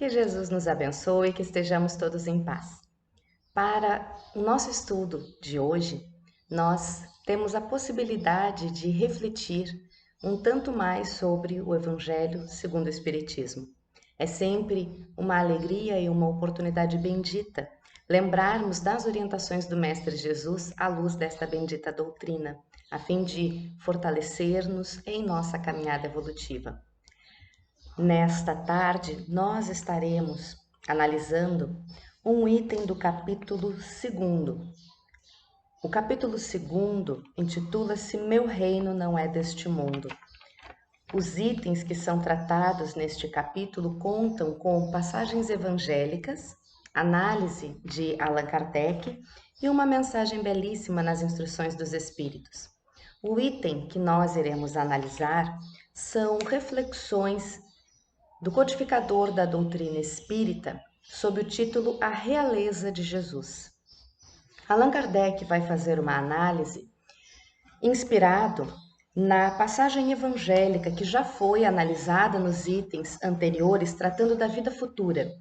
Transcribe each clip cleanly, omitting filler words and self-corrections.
Que Jesus nos abençoe e que estejamos todos em paz. Para o nosso estudo de hoje, nós temos a possibilidade de refletir um tanto mais sobre o Evangelho segundo o Espiritismo. É sempre uma alegria e uma oportunidade bendita lembrarmos das orientações do Mestre Jesus à luz desta bendita doutrina, a fim de fortalecer-nos em nossa caminhada evolutiva. Nesta tarde, nós estaremos analisando um item do capítulo 2. O capítulo 2 intitula-se Meu Reino Não É Deste Mundo. Os itens que são tratados neste capítulo contam com passagens evangélicas, análise de Allan Kardec e uma mensagem belíssima nas Instruções dos Espíritos. O item que nós iremos analisar são reflexões do codificador da doutrina espírita sob o título A Realeza de Jesus. Allan Kardec vai fazer uma análise inspirado na passagem evangélica que já foi analisada nos itens anteriores tratando da vida futura.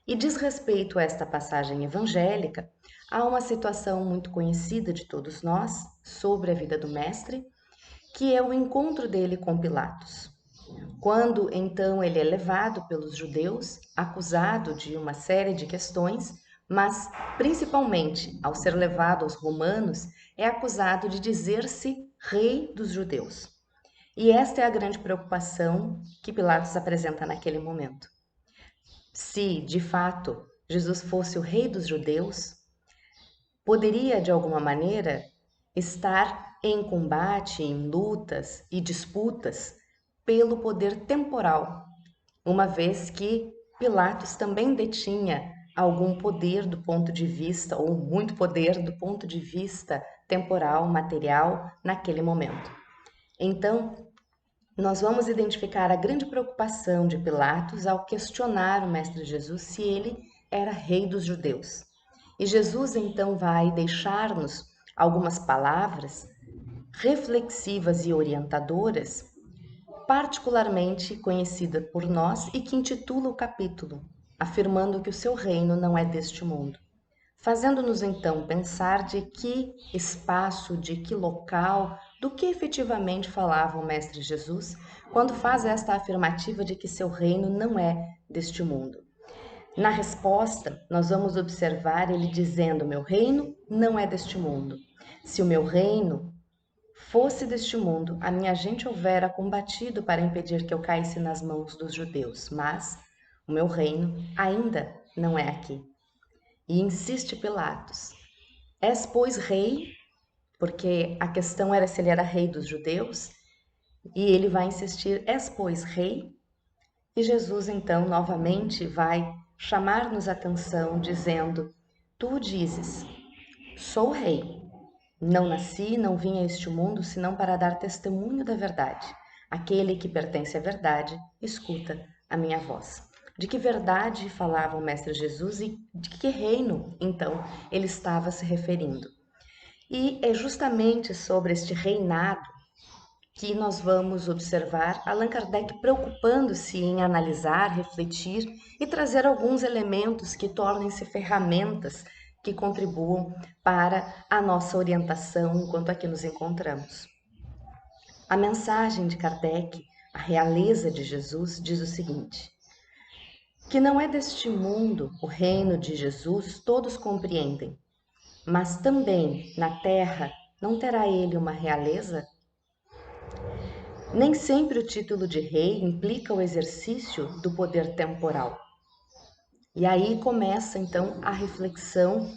E diz respeito a esta passagem evangélica a uma situação muito conhecida de todos nós sobre a vida do Mestre, que é o encontro dele com Pilatos. Quando então ele é levado pelos judeus, acusado de uma série de questões, mas principalmente ao ser levado aos romanos, é acusado de dizer-se rei dos judeus. E esta é a grande preocupação que Pilatos apresenta naquele momento. Se, de fato, Jesus fosse o rei dos judeus, poderia, de alguma maneira, estar em combate, em lutas e disputas pelo poder temporal, uma vez que Pilatos também detinha algum poder do ponto de vista, ou muito poder do ponto de vista temporal, material, naquele momento. Então, nós vamos identificar a grande preocupação de Pilatos ao questionar o Mestre Jesus se ele era rei dos judeus. E Jesus então vai deixar-nos algumas palavras reflexivas e orientadoras, particularmente conhecida por nós e que intitula o capítulo, afirmando que o seu reino não é deste mundo, fazendo-nos então pensar de que espaço, de que local, do que efetivamente falava o Mestre Jesus quando faz esta afirmativa de que seu reino não é deste mundo. Na resposta, nós vamos observar ele dizendo: meu reino não é deste mundo. Se o meu reino fosse deste mundo, a minha gente houvera combatido para impedir que eu caísse nas mãos dos judeus, mas o meu reino ainda não é aqui. E insiste Pilatos: és, pois, rei? Porque a questão era se ele era rei dos judeus, e ele vai insistir: és, pois, rei? E Jesus então novamente vai chamar-nos a atenção dizendo: tu dizes, sou rei. Não nasci, não vim a este mundo senão para dar testemunho da verdade. Aquele que pertence à verdade, escuta a minha voz. De que verdade falava o Mestre Jesus e de que reino, então, ele estava se referindo? E é justamente sobre este reinado que nós vamos observar Allan Kardec preocupando-se em analisar, refletir e trazer alguns elementos que tornem-se ferramentas que contribuam para a nossa orientação enquanto aqui nos encontramos. A mensagem de Kardec, a realeza de Jesus, diz o seguinte: que não é deste mundo o reino de Jesus, todos compreendem, mas também na terra não terá ele uma realeza? Nem sempre o título de rei implica o exercício do poder temporal. E aí começa então a reflexão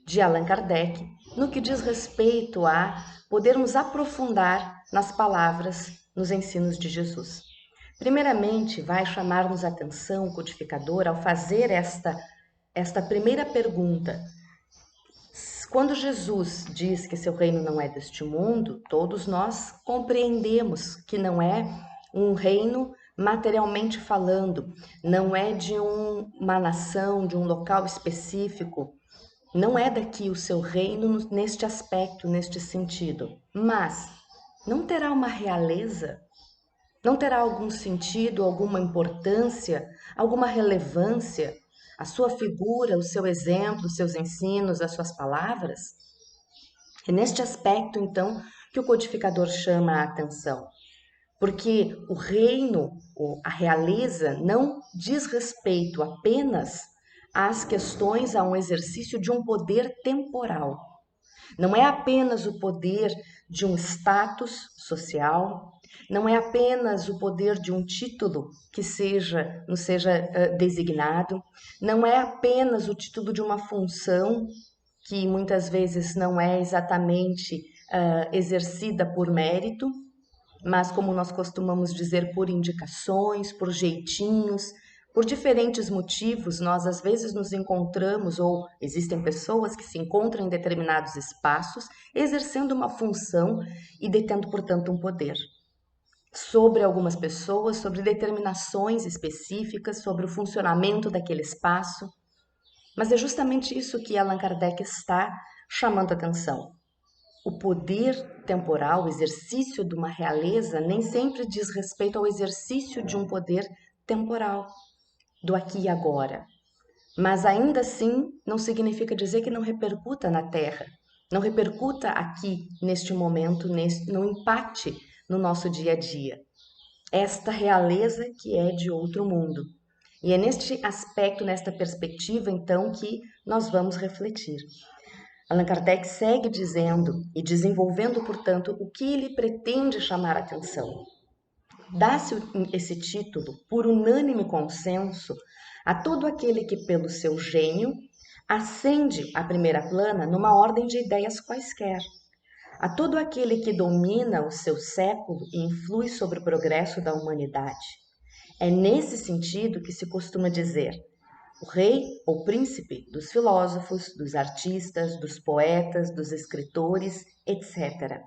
de Allan Kardec no que diz respeito a podermos aprofundar nas palavras, nos ensinos de Jesus. Primeiramente, vai chamar-nos a atenção o codificador ao fazer esta primeira pergunta. Quando Jesus diz que seu reino não é deste mundo, todos nós compreendemos que não é um reino materialmente falando, não é de uma nação, de um local específico, não é daqui o seu reino neste aspecto, neste sentido. Mas não terá uma realeza? Não terá algum sentido, alguma importância, alguma relevância a sua figura, o seu exemplo, os seus ensinos, as suas palavras? É neste aspecto, então, que o codificador chama a atenção. Porque o reino, a realeza, não diz respeito apenas às questões, a um exercício de um poder temporal. Não é apenas o poder de um status social, não é apenas o poder de um título que nos seja designado, não é apenas o título de uma função que muitas vezes não é exatamente exercida por mérito, mas como nós costumamos dizer, por indicações, por jeitinhos, por diferentes motivos, nós às vezes nos encontramos, ou existem pessoas que se encontram em determinados espaços, exercendo uma função e detendo, portanto, um poder sobre algumas pessoas, sobre determinações específicas, sobre o funcionamento daquele espaço. Mas é justamente isso que Allan Kardec está chamando a atenção. O poder temporal, o exercício de uma realeza, nem sempre diz respeito ao exercício de um poder temporal, do aqui e agora. Mas ainda assim, não significa dizer que não repercuta na Terra, não repercuta aqui, neste momento, não impacte no nosso dia a dia. Esta realeza que é de outro mundo. E é neste aspecto, nesta perspectiva, então, que nós vamos refletir. Allan Kardec segue dizendo e desenvolvendo, portanto, o que ele pretende chamar a atenção. Dá-se esse título, por unânime consenso, a todo aquele que, pelo seu gênio, ascende à primeira plana numa ordem de ideias quaisquer. A todo aquele que domina o seu século e influi sobre o progresso da humanidade. É nesse sentido que se costuma dizer: o rei ou príncipe dos filósofos, dos artistas, dos poetas, dos escritores, etc.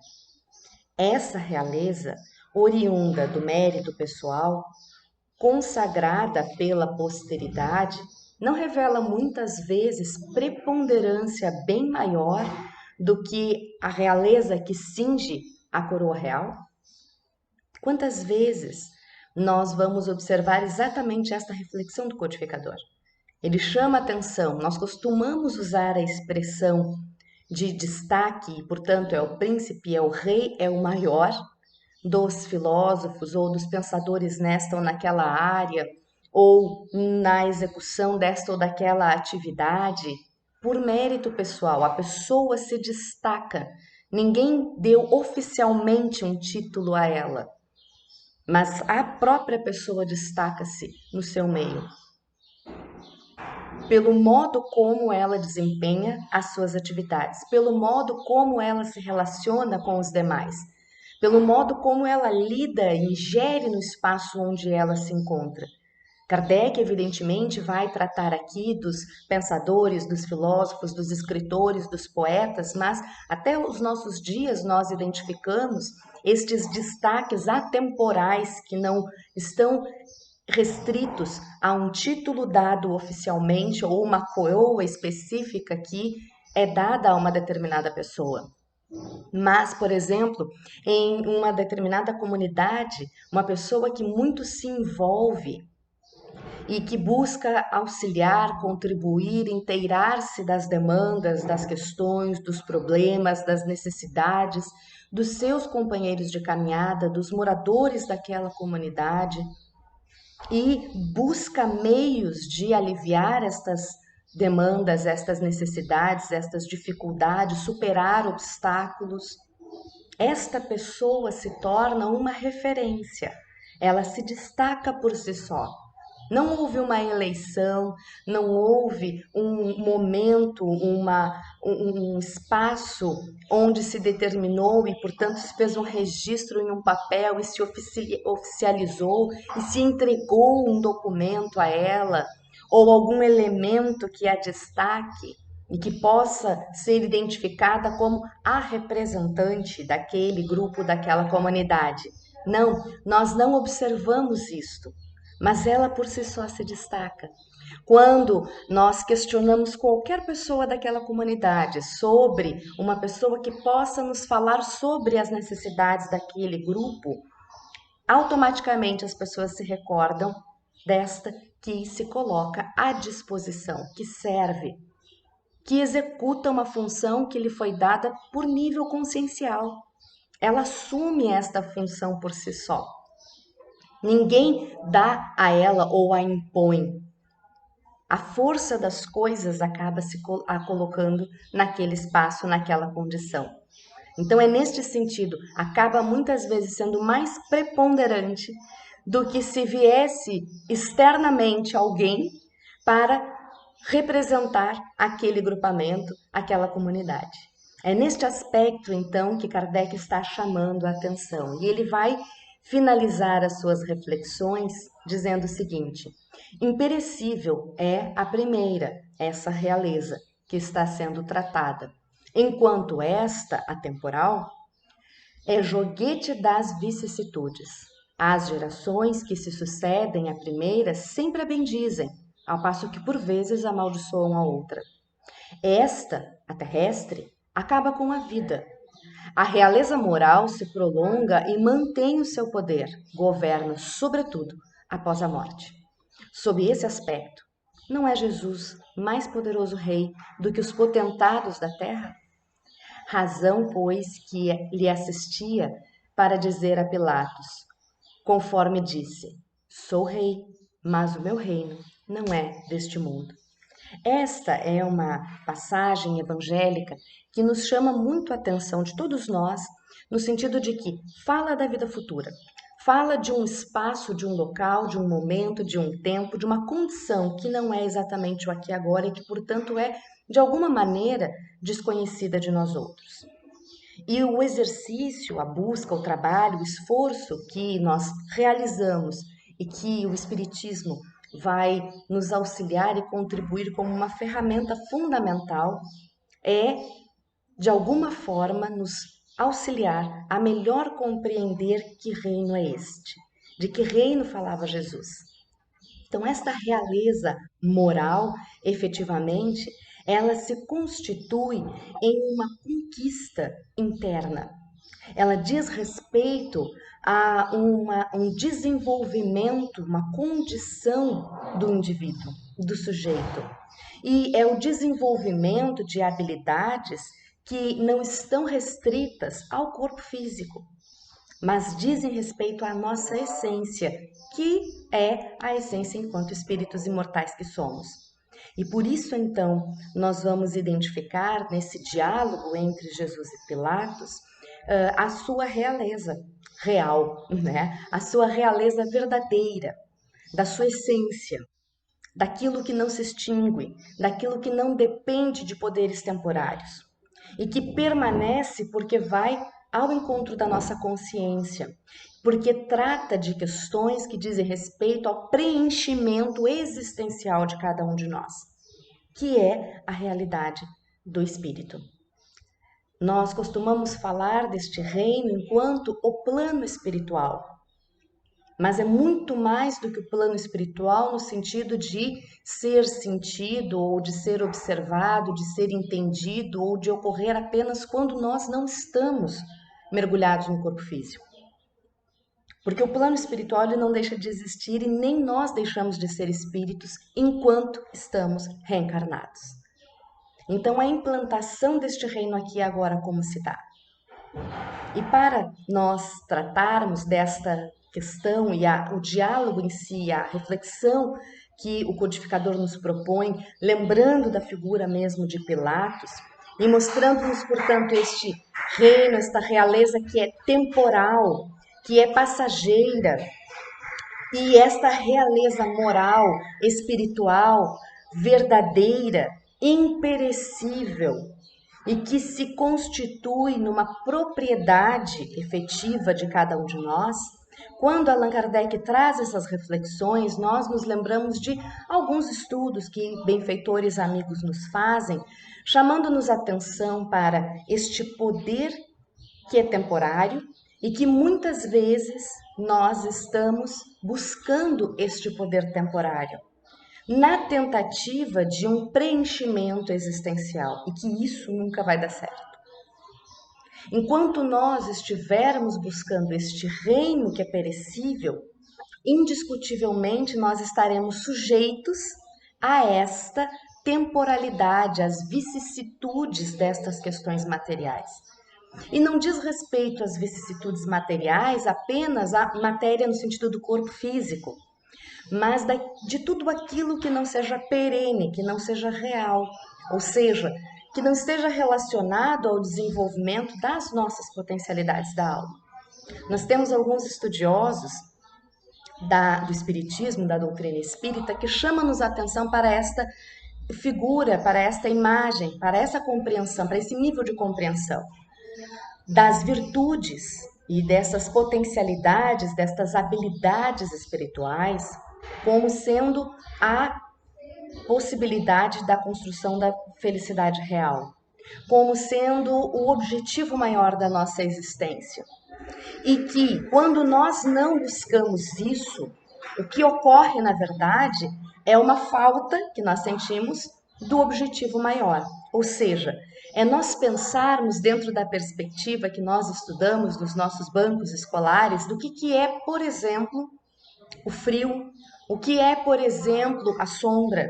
Essa realeza, oriunda do mérito pessoal, consagrada pela posteridade, não revela muitas vezes preponderância bem maior do que a realeza que cinge a coroa real? Quantas vezes nós vamos observar exatamente esta reflexão do codificador? Ele chama atenção, nós costumamos usar a expressão de destaque, e, portanto, é o príncipe, é o rei, é o maior dos filósofos ou dos pensadores nesta ou naquela área, ou na execução desta ou daquela atividade, por mérito pessoal, a pessoa se destaca. Ninguém deu oficialmente um título a ela, mas a própria pessoa destaca-se no seu meio pelo modo como ela desempenha as suas atividades, pelo modo como ela se relaciona com os demais, pelo modo como ela lida e ingere no espaço onde ela se encontra. Kardec, evidentemente, vai tratar aqui dos pensadores, dos filósofos, dos escritores, dos poetas, mas até os nossos dias nós identificamos estes destaques atemporais que não estão restritos a um título dado oficialmente ou uma coroa específica que é dada a uma determinada pessoa. Mas, por exemplo, em uma determinada comunidade, uma pessoa que muito se envolve e que busca auxiliar, contribuir, inteirar-se das demandas, das questões, dos problemas, das necessidades dos seus companheiros de caminhada, dos moradores daquela comunidade, e busca meios de aliviar estas demandas, estas necessidades, estas dificuldades, superar obstáculos. Esta pessoa se torna uma referência, ela se destaca por si só. Não houve uma eleição, não houve um momento, um espaço onde se determinou e, portanto, se fez um registro em um papel e se oficializou e se entregou um documento a ela ou algum elemento que a destaque e que possa ser identificada como a representante daquele grupo, daquela comunidade. Não, nós não observamos isto, mas ela por si só se destaca. Quando nós questionamos qualquer pessoa daquela comunidade sobre uma pessoa que possa nos falar sobre as necessidades daquele grupo, automaticamente as pessoas se recordam desta que se coloca à disposição, que serve, que executa uma função que lhe foi dada por nível consciencial. Ela assume esta função por si só. Ninguém dá a ela ou a impõe. A força das coisas acaba se colocando naquele espaço, naquela condição. Então é neste sentido, acaba muitas vezes sendo mais preponderante do que se viesse externamente alguém para representar aquele grupamento, aquela comunidade. É neste aspecto, então, que Kardec está chamando a atenção. E ele vai finalizar as suas reflexões dizendo o seguinte: imperecível é a primeira, essa realeza, que está sendo tratada, enquanto esta, a temporal, é joguete das vicissitudes. As gerações que se sucedem à primeira sempre a bendizem, ao passo que por vezes amaldiçoam a outra. Esta, a terrestre, acaba com a vida. A realeza moral se prolonga e mantém o seu poder, governa sobretudo após a morte. Sob esse aspecto, não é Jesus mais poderoso rei do que os potentados da terra? Razão, pois, que lhe assistia para dizer a Pilatos, conforme disse: sou rei, mas o meu reino não é deste mundo. Esta é uma passagem evangélica que nos chama muito a atenção de todos nós, no sentido de que fala da vida futura, fala de um espaço, de um local, de um momento, de um tempo, de uma condição que não é exatamente o aqui e agora e que, portanto, é, de alguma maneira, desconhecida de nós outros. E o exercício, a busca, o trabalho, o esforço que nós realizamos e que o Espiritismo vai nos auxiliar e contribuir como uma ferramenta fundamental é, de alguma forma, nos auxiliar a melhor compreender que reino é este, de que reino falava Jesus. Então, esta realeza moral, efetivamente, ela se constitui em uma conquista interna. Ela diz respeito a um desenvolvimento, uma condição do indivíduo, do sujeito. E é o desenvolvimento de habilidades que não estão restritas ao corpo físico, mas dizem respeito à nossa essência, que é a essência enquanto espíritos imortais que somos. E por isso, então, nós vamos identificar nesse diálogo entre Jesus e Pilatos a sua realeza real, né? A sua realeza verdadeira, da sua essência, daquilo que não se extingue, daquilo que não depende de poderes temporários e que permanece porque vai ao encontro da nossa consciência, porque trata de questões que dizem respeito ao preenchimento existencial de cada um de nós, que é a realidade do espírito. Nós costumamos falar deste reino enquanto o plano espiritual, mas é muito mais do que o plano espiritual no sentido de ser sentido, ou de ser observado, de ser entendido, ou de ocorrer apenas quando nós não estamos mergulhados no corpo físico. Porque o plano espiritual ele não deixa de existir e nem nós deixamos de ser espíritos enquanto estamos reencarnados. Então, a implantação deste reino aqui e agora como se dá? E para nós tratarmos desta questão e o diálogo em si, a reflexão que o codificador nos propõe, lembrando da figura mesmo de Pilatos e mostrando-nos, portanto, este reino, esta realeza que é temporal, que é passageira, e esta realeza moral, espiritual, verdadeira, imperecível, e que se constitui numa propriedade efetiva de cada um de nós. Quando Allan Kardec traz essas reflexões, nós nos lembramos de alguns estudos que benfeitores amigos nos fazem, chamando-nos atenção para este poder que é temporário e que muitas vezes nós estamos buscando este poder temporário na tentativa de um preenchimento existencial e que isso nunca vai dar certo. Enquanto nós estivermos buscando este reino que é perecível, indiscutivelmente nós estaremos sujeitos a esta temporalidade, às vicissitudes destas questões materiais. E não diz respeito às vicissitudes materiais apenas à matéria no sentido do corpo físico, mas de tudo aquilo que não seja perene, que não seja real, ou seja, que não esteja relacionado ao desenvolvimento das nossas potencialidades da alma. Nós temos alguns estudiosos do espiritismo, da doutrina espírita, que chamam-nos a atenção para esta figura, para esta imagem, para essa compreensão, para esse nível de compreensão das virtudes e dessas potencialidades, destas habilidades espirituais, como sendo a possibilidade da construção da felicidade real, como sendo o objetivo maior da nossa existência. E que, quando nós não buscamos isso, o que ocorre, na verdade, é uma falta que nós sentimos do objetivo maior. Ou seja, é nós pensarmos dentro da perspectiva que nós estudamos nos nossos bancos escolares do que é, por exemplo, o frio, o que é, por exemplo, a sombra.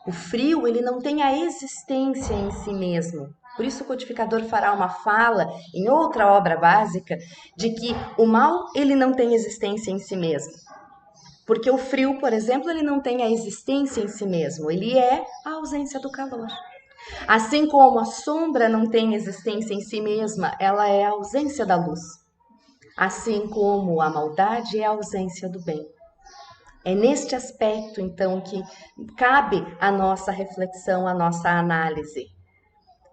O frio, ele não tem a existência em si mesmo. Por isso o codificador fará uma fala em outra obra básica de que o mal, ele não tem existência em si mesmo. Porque o frio, por exemplo, ele não tem a existência em si mesmo, ele é a ausência do calor. Assim como a sombra não tem existência em si mesma, ela é a ausência da luz. Assim como a maldade é a ausência do bem. É neste aspecto, então, que cabe a nossa reflexão, a nossa análise.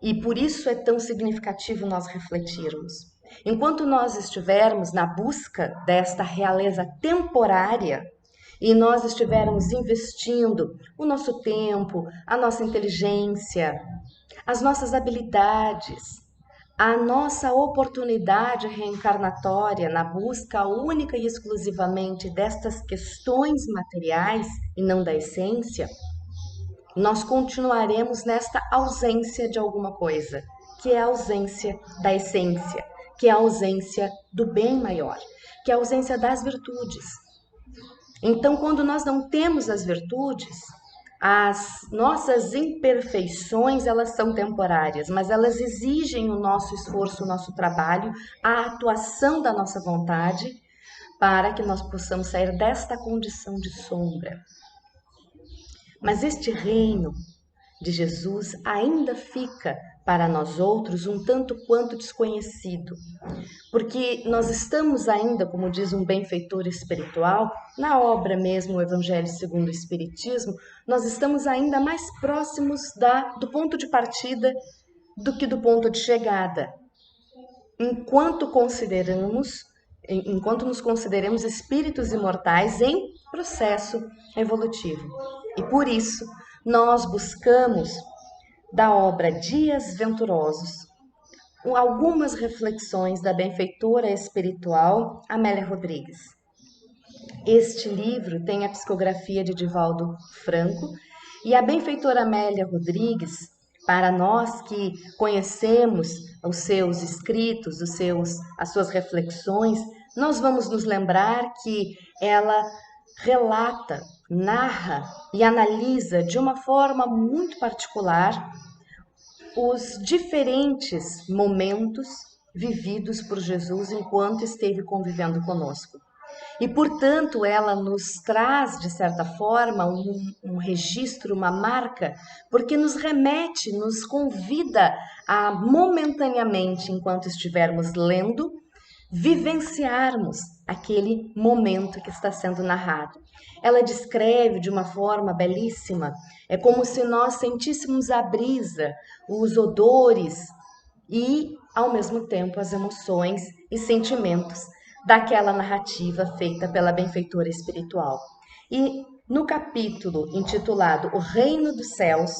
E por isso é tão significativo nós refletirmos. Enquanto nós estivermos na busca desta realeza temporária e nós estivermos investindo o nosso tempo, a nossa inteligência, as nossas habilidades, a nossa oportunidade reencarnatória na busca única e exclusivamente destas questões materiais e não da essência, nós continuaremos nesta ausência de alguma coisa, que é a ausência da essência, que é a ausência do bem maior, que é a ausência das virtudes. Então, quando nós não temos as virtudes, as nossas imperfeições, elas são temporárias, mas elas exigem o nosso esforço, o nosso trabalho, a atuação da nossa vontade, para que nós possamos sair desta condição de sombra. Mas este reino de Jesus ainda fica para nós outros um tanto quanto desconhecido, porque nós estamos ainda, como diz um benfeitor espiritual, na obra mesmo, o Evangelho segundo o Espiritismo, nós estamos ainda mais próximos do ponto de partida do que do ponto de chegada, enquanto nos consideramos espíritos imortais em processo evolutivo. E por isso, nós buscamos da obra Dias Venturosos algumas reflexões da benfeitora espiritual Amélia Rodrigues. Este livro tem a psicografia de Divaldo Franco e a benfeitora Amélia Rodrigues, para nós que conhecemos os seus escritos, as suas reflexões, nós vamos nos lembrar que ela relata, narra e analisa de uma forma muito particular os diferentes momentos vividos por Jesus enquanto esteve convivendo conosco. E, portanto, ela nos traz, de certa forma, um registro, uma marca, porque nos remete, nos convida a momentaneamente, enquanto estivermos lendo, vivenciarmos aquele momento que está sendo narrado. Ela descreve de uma forma belíssima, é como se nós sentíssemos a brisa, os odores e, ao mesmo tempo, as emoções e sentimentos daquela narrativa feita pela benfeitora espiritual. E no capítulo intitulado O Reino dos Céus,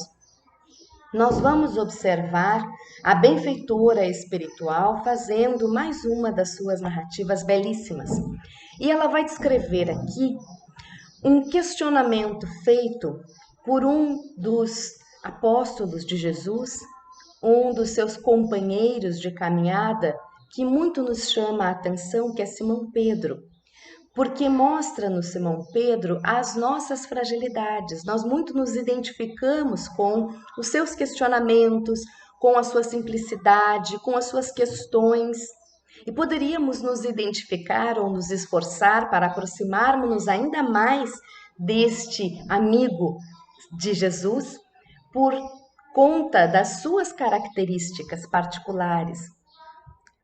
nós vamos observar a benfeitora espiritual fazendo mais uma das suas narrativas belíssimas. E ela vai descrever aqui um questionamento feito por um dos apóstolos de Jesus, um dos seus companheiros de caminhada que muito nos chama a atenção, que é Simão Pedro, porque mostra no Simão Pedro as nossas fragilidades. Nós muito nos identificamos com os seus questionamentos, com a sua simplicidade, com as suas questões. E poderíamos nos identificar ou nos esforçar para aproximarmos-nos ainda mais deste amigo de Jesus por conta das suas características particulares.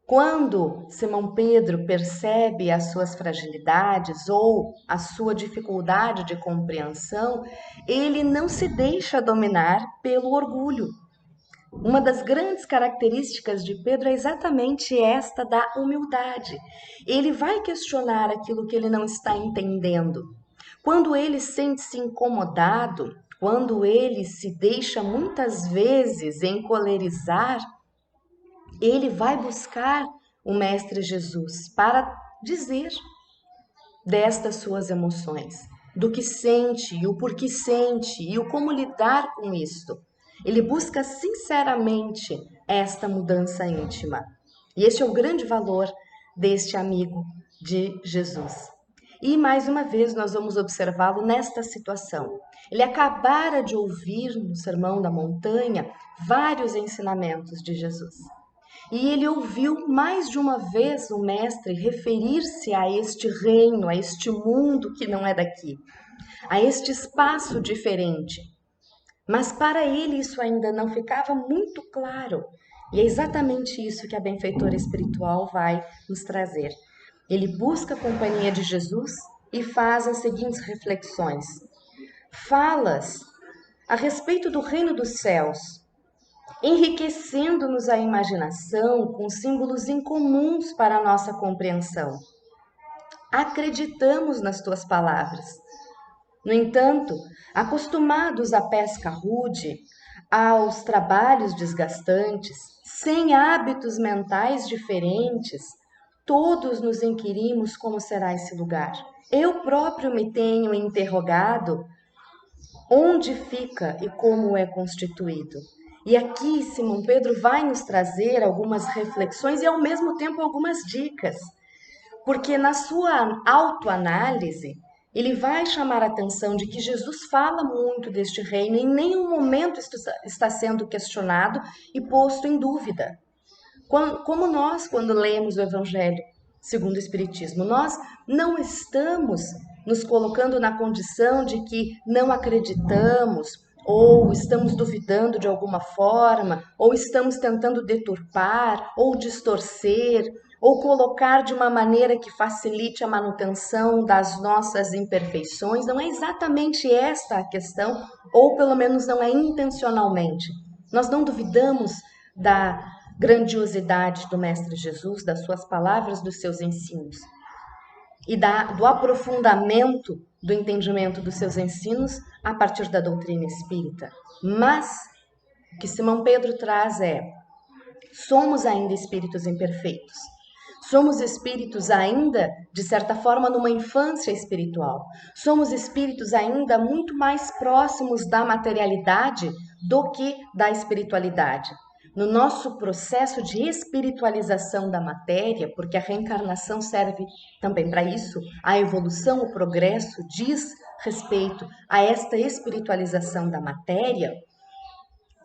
Quando Simão Pedro percebe as suas fragilidades ou a sua dificuldade de compreensão, ele não se deixa dominar pelo orgulho. Uma das grandes características de Pedro é exatamente esta da humildade. Ele vai questionar aquilo que ele não está entendendo. Quando ele sente-se incomodado, quando ele se deixa muitas vezes encolerizar, ele vai buscar o Mestre Jesus para dizer destas suas emoções, do que sente e o porquê sente e o como lidar com isto. Ele busca sinceramente esta mudança íntima. E este é o grande valor deste amigo de Jesus. E mais uma vez nós vamos observá-lo nesta situação. Ele acabara de ouvir no Sermão da Montanha vários ensinamentos de Jesus. E ele ouviu mais de uma vez o mestre referir-se a este reino, a este mundo que não é daqui, a este espaço diferente. Mas para ele isso ainda não ficava muito claro. E é exatamente isso que a benfeitora espiritual vai nos trazer. Ele busca a companhia de Jesus e faz as seguintes reflexões. Falas a respeito do reino dos céus, enriquecendo-nos a imaginação com símbolos incomuns para a nossa compreensão. Acreditamos nas tuas palavras. No entanto, acostumados à pesca rude, aos trabalhos desgastantes, sem hábitos mentais diferentes, todos nos inquirimos como será esse lugar. Eu próprio me tenho interrogado onde fica e como é constituído. E aqui Simão Pedro vai nos trazer algumas reflexões e ao mesmo tempo algumas dicas, porque na sua autoanálise ele vai chamar a atenção de que Jesus fala muito deste reino e em nenhum momento está sendo questionado e posto em dúvida. Como nós, quando lemos o Evangelho segundo o Espiritismo, nós não estamos nos colocando na condição de que não acreditamos, ou estamos duvidando de alguma forma, ou estamos tentando deturpar, ou distorcer, ou colocar de uma maneira que facilite a manutenção das nossas imperfeições. Não é exatamente esta a questão, ou pelo menos não é intencionalmente. Nós não duvidamos da grandiosidade do Mestre Jesus, das suas palavras, dos seus ensinos e do aprofundamento do entendimento dos seus ensinos a partir da doutrina espírita. Mas o que Simão Pedro traz é: somos ainda espíritos imperfeitos. Somos espíritos ainda, de certa forma, numa infância espiritual. Somos espíritos ainda muito mais próximos da materialidade do que da espiritualidade. No nosso processo de espiritualização da matéria, porque a reencarnação serve também para isso, a evolução, o progresso diz respeito a esta espiritualização da matéria,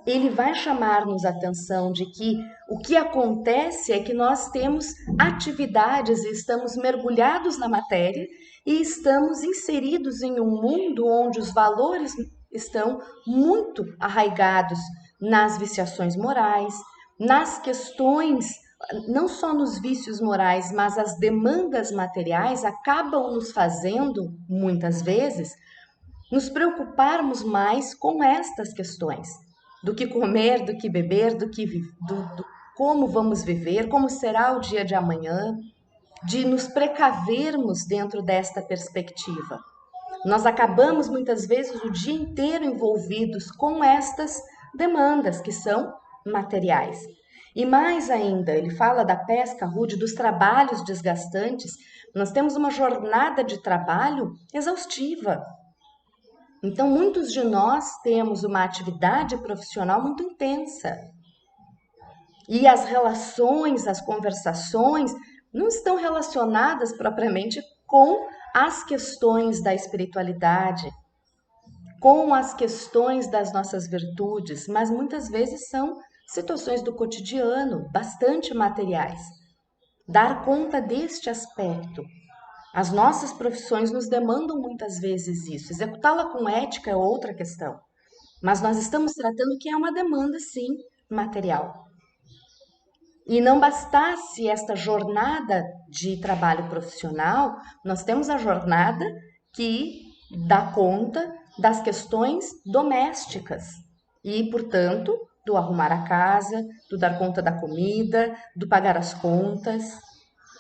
ele vai chamar-nos a atenção de que o que acontece é que nós temos atividades e estamos mergulhados na matéria e estamos inseridos em um mundo onde os valores estão muito arraigados nas viciações morais, nas questões, não só nos vícios morais, mas as demandas materiais acabam nos fazendo, muitas vezes, nos preocuparmos mais com estas questões, do que comer, do que beber, do como vamos viver, como será o dia de amanhã, de nos precavermos dentro desta perspectiva. Nós acabamos muitas vezes o dia inteiro envolvidos com estas demandas que são materiais. E mais ainda, ele fala da pesca rude, dos trabalhos desgastantes. Nós temos uma jornada de trabalho exaustiva. Então, muitos de nós temos uma atividade profissional muito intensa. E as relações, as conversações, não estão relacionadas propriamente com as questões da espiritualidade, com as questões das nossas virtudes, mas muitas vezes são situações do cotidiano, bastante materiais. Dar conta deste aspecto. As nossas profissões nos demandam muitas vezes isso. Executá-la com ética é outra questão. Mas nós estamos tratando que é uma demanda, sim, material. E não bastasse esta jornada de trabalho profissional, nós temos a jornada que dá conta das questões domésticas e, portanto, do arrumar a casa, do dar conta da comida, do pagar as contas,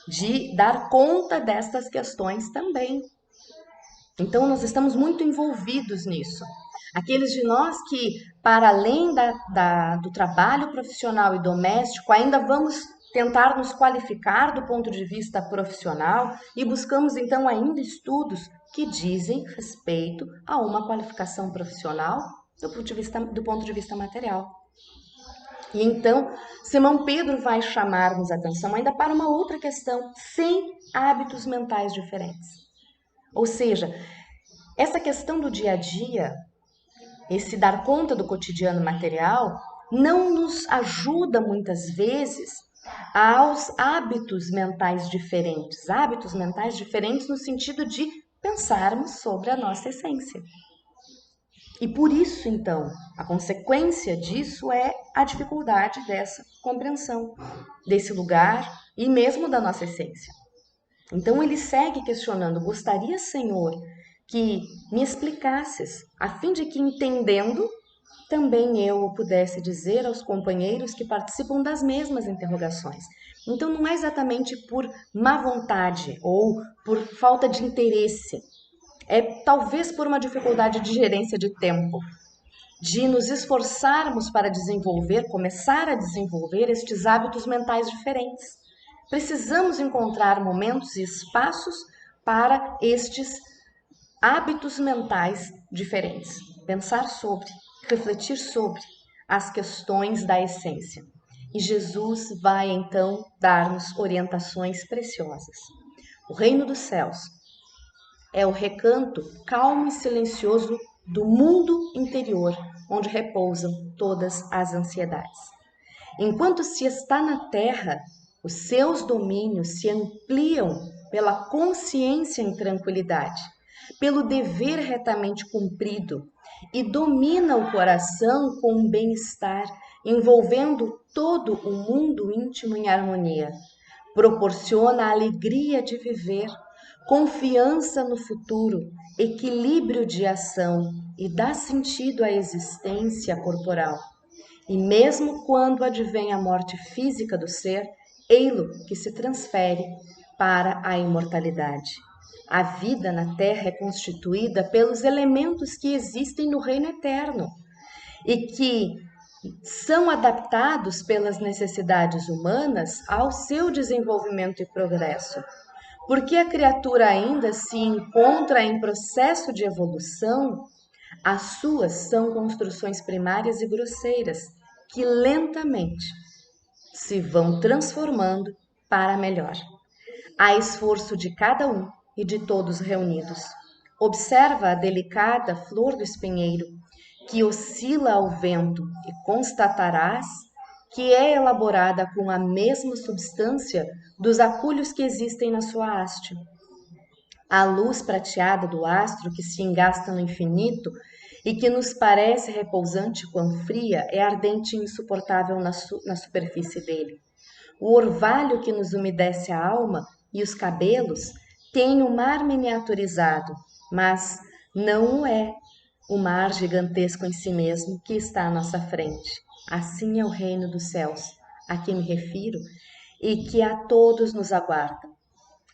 de dar conta destas questões também. Então, nós estamos muito envolvidos nisso. Aqueles de nós que, para além do trabalho profissional e doméstico, ainda vamos tentar nos qualificar do ponto de vista profissional e buscamos então ainda estudos que dizem respeito a uma qualificação profissional do ponto de vista material. E então, Simão Pedro vai chamar-nos a atenção ainda para uma outra questão, sem hábitos mentais diferentes. Ou seja, essa questão do dia a dia, esse dar conta do cotidiano material, não nos ajuda muitas vezes aos hábitos mentais diferentes no sentido de pensarmos sobre a nossa essência. E por isso, então, a consequência disso é a dificuldade dessa compreensão desse lugar e mesmo da nossa essência. Então ele segue questionando: gostaria, Senhor, que me explicasses, a fim de que, entendendo, também eu pudesse dizer aos companheiros que participam das mesmas interrogações. Então não é exatamente por má vontade ou por falta de interesse, é talvez por uma dificuldade de gerência de tempo, de nos esforçarmos para começar a desenvolver estes hábitos mentais diferentes. Precisamos encontrar momentos e espaços para estes hábitos mentais diferentes. Pensar sobre, refletir sobre as questões da essência. E Jesus vai então dar-nos orientações preciosas. O reino dos céus é o recanto calmo e silencioso do mundo interior, onde repousam todas as ansiedades. Enquanto se está na terra, os seus domínios se ampliam pela consciência em tranquilidade, pelo dever retamente cumprido, e domina o coração com um bem-estar, envolvendo todo o mundo íntimo em harmonia. Proporciona a alegria de viver, confiança no futuro, equilíbrio de ação e dá sentido à existência corporal. E mesmo quando advém a morte física do ser, ei-lo que se transfere para a imortalidade. A vida na Terra é constituída pelos elementos que existem no reino eterno e que são adaptados pelas necessidades humanas ao seu desenvolvimento e progresso. Porque a criatura ainda se encontra em processo de evolução, as suas são construções primárias e grosseiras, que lentamente se vão transformando para melhor. Há esforço de cada um e de todos reunidos. Observa a delicada flor do espinheiro, que oscila ao vento, e constatarás que é elaborada com a mesma substância dos acúlios que existem na sua haste. A luz prateada do astro que se engasta no infinito e que nos parece repousante quando fria, é ardente e insuportável na superfície dele. O orvalho que nos umedece a alma e os cabelos tem o mar miniaturizado, mas não é o mar gigantesco em si mesmo que está à nossa frente. Assim é o reino dos céus, a que me refiro, e que a todos nos aguarda.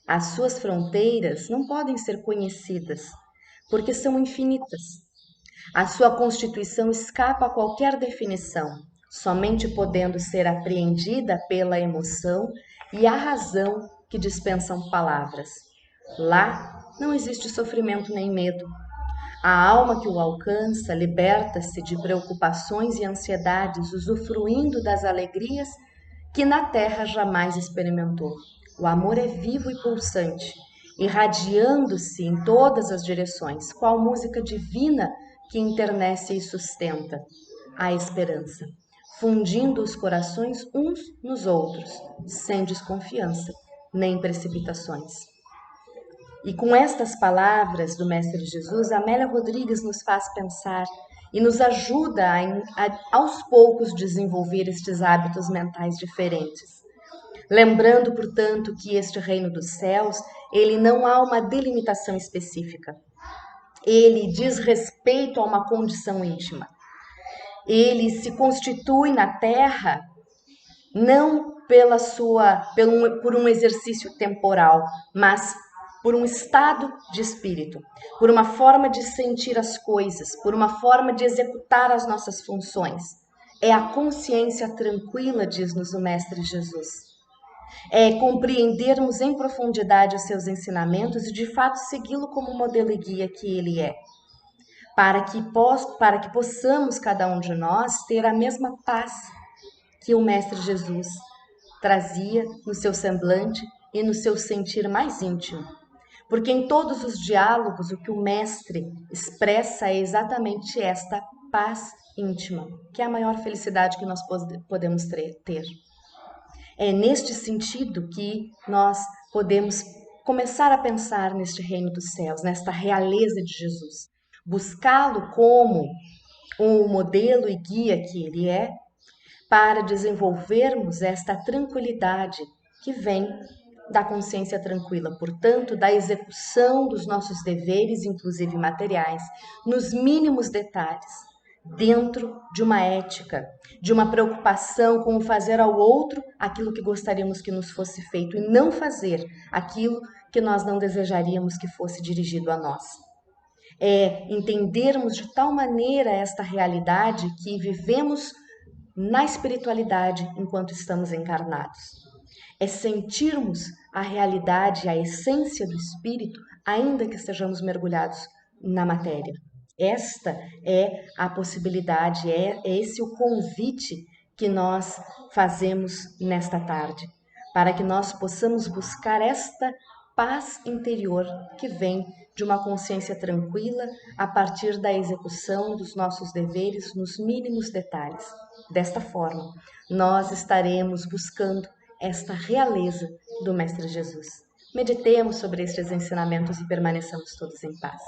As suas fronteiras não podem ser conhecidas, porque são infinitas. A sua constituição escapa a qualquer definição, somente podendo ser apreendida pela emoção e a razão que dispensam palavras. Lá não existe sofrimento nem medo. A alma que o alcança liberta-se de preocupações e ansiedades, usufruindo das alegrias que na terra jamais experimentou. O amor é vivo e pulsante, irradiando-se em todas as direções, qual música divina que internece e sustenta a esperança, fundindo os corações uns nos outros, sem desconfiança nem precipitações. E com estas palavras do Mestre Jesus, Amélia Rodrigues nos faz pensar e nos ajuda aos poucos desenvolver estes hábitos mentais diferentes. Lembrando, portanto, que este reino dos céus, ele não há uma delimitação específica. Ele diz respeito a uma condição íntima. Ele se constitui na terra não por um exercício temporal, mas por um estado de espírito, por uma forma de sentir as coisas, por uma forma de executar as nossas funções. É a consciência tranquila, diz-nos o Mestre Jesus. É compreendermos em profundidade os seus ensinamentos e de fato segui-lo como modelo e guia que ele é. Para que possamos, cada um de nós, ter a mesma paz que o Mestre Jesus trazia no seu semblante e no seu sentir mais íntimo. Porque em todos os diálogos o que o Mestre expressa é exatamente esta paz íntima, que é a maior felicidade que nós podemos ter. É neste sentido que nós podemos começar a pensar neste reino dos céus, nesta realeza de Jesus. Buscá-lo como o modelo e guia que ele é, para desenvolvermos esta tranquilidade que vem da consciência tranquila, portanto, da execução dos nossos deveres, inclusive materiais, nos mínimos detalhes, dentro de uma ética, de uma preocupação com o fazer ao outro aquilo que gostaríamos que nos fosse feito e não fazer aquilo que nós não desejaríamos que fosse dirigido a nós. É entendermos de tal maneira esta realidade que vivemos na espiritualidade enquanto estamos encarnados. É sentirmos a realidade, a essência do espírito, ainda que estejamos mergulhados na matéria. Esta é a possibilidade, é esse o convite que nós fazemos nesta tarde, para que nós possamos buscar esta paz interior que vem de uma consciência tranquila a partir da execução dos nossos deveres nos mínimos detalhes. Desta forma, nós estaremos buscando esta realeza do Mestre Jesus. Meditemos sobre estes ensinamentos e permaneçamos todos em paz.